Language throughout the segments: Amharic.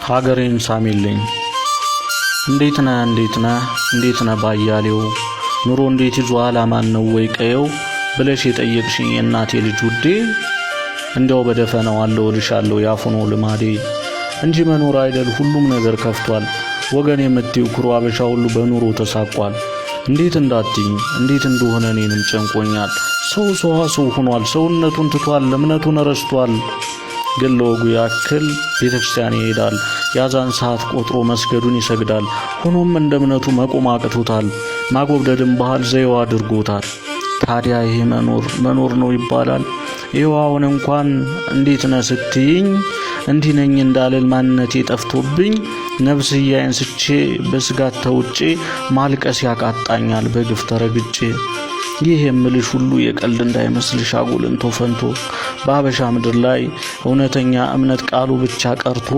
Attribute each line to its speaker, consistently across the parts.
Speaker 1: ሀገሬን ሳሚልኝ እንዴት ነህ ባያሌው ኑሮ እንዴት ይዟል አማን ነው ወይ ቀየው ብለሽ የጠየቅሽኝ የእናቴ ልጅ ውዴ እንደው በደፈናው አለውልሻለሁ ያፉኖ ልማዴ እንጂ መኖር አይደል ሁሉም ነገር ከፍቷል ወገን የምትዩ ኩሩ አበሻ ሁሉ በኑሮ ተሳቋል እንዴት እንዳትኝ እንዴት እንደሆነ እኔንም ጨንቆኛል ሰው ሆኗል ሰውነቱን ትቷል እምነቱን ረስቷል ግን ለወጉ ያክል ቤተክርስቲያን ይሄዳል ያዛን ሰዓት ቆጥሮ መስገዱን ይሰግዳል ሆኖም እንደ እምነቱ መቆም አቅቶታል ማጎብደድም ባህል ዘይዋ አድርጎታል ታዲያ ይሄ መኖር ነው ይባላል ይዋውን እንኳን እንዴት ነህ ስትይኝ እንዲህ ነኝ እንዳልል ማንነቴ ጠፍቶብኝ ነፍስያዬን ስቼ በስጋት ተውጬ ማልቀስ ያቃጣኛል በግፍ ተረግጬ ይሄ የምልሽ ሁሉ የቀልድ እንዳይመስልሽ አጉልንቶ ፈንቶ በአበሻ ምድር ላይ እውነተኛ እምነት ቃሉ ብቻ ቀርቶ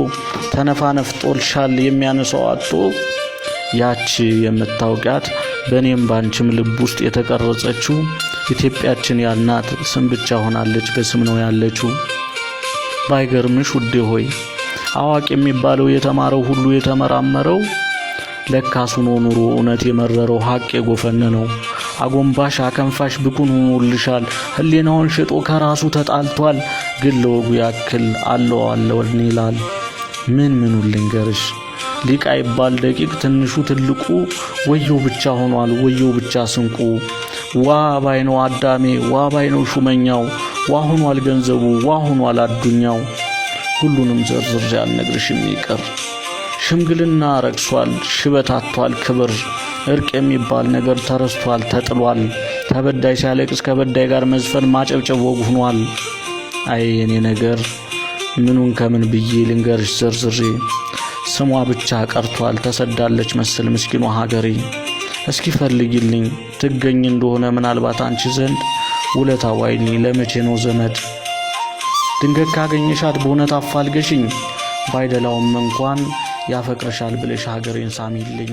Speaker 1: ተነፋነፍጦልሻል የሚያነሳው አጥቶ ያቺ የምታውቂያት በእኔም ባንቺም ልብ ውስጥ የተቀረጸችው ኢትዮጵያችን ያልናት ስም ብቻ ሆናለች በስም ነው ያለችው ባይገርምሽ ውዴ ሆይ አዋቂ የሚባለው የተማረው ሁሉ የተመራመረው ለካሱ ነው ኑሮ እውነት የመረረው ሀቅ የጎፈነነው አጎንባሽ አከንፋሽ ብኩን ሆኖልሻል ህሊናውን ሽጦ ከራሱ ተጣልቷል ግን ለወጉ ያክል አለው ይላል ምኑን ልንገርሽ ሊቃ ይባል ደቂቅ ትንሹ ትልቁ ወየው ብቻ ሆኗል ወየው ብቻ ስንቁ ዋ ባይነው አዳሜ ዋ ባይነው ሹመኛው ዋ ሆኗል ገንዘቡ ዋ ሆኗል አዱኛው ሁሉንም ዘርዝር ያልነግርሽም ይቀር ሽምግልና ረክሷል ሽበታቷል ክብር እርቅ የሚባል ነገር ተረስቷል ተጥሏል ተበዳይ ሲያለቅስ ከበዳይ ጋር መዝፈን ማጨብጨብ ወግ ሆኗል አይ የኔ ነገር ምኑን ከምን ብዬ ልንገርሽ ዘርዝሬ ስሟ ብቻ ቀርቷል ተሰዳለች መሰል ምስኪኗ ሀገሬ እስኪ ፈልጊልኝ ትገኝ እንደሆነ ምናልባት አንቺ ዘንድ ውለታ ዋይኒ ለመቼ ነው ዘመድ ድንገት ካገኘሻት በእውነት አፋልገሽኝ ባይደላውም እንኳን ያፈቅርሻል ብለሽ ሀገሬን ሳሚልኝ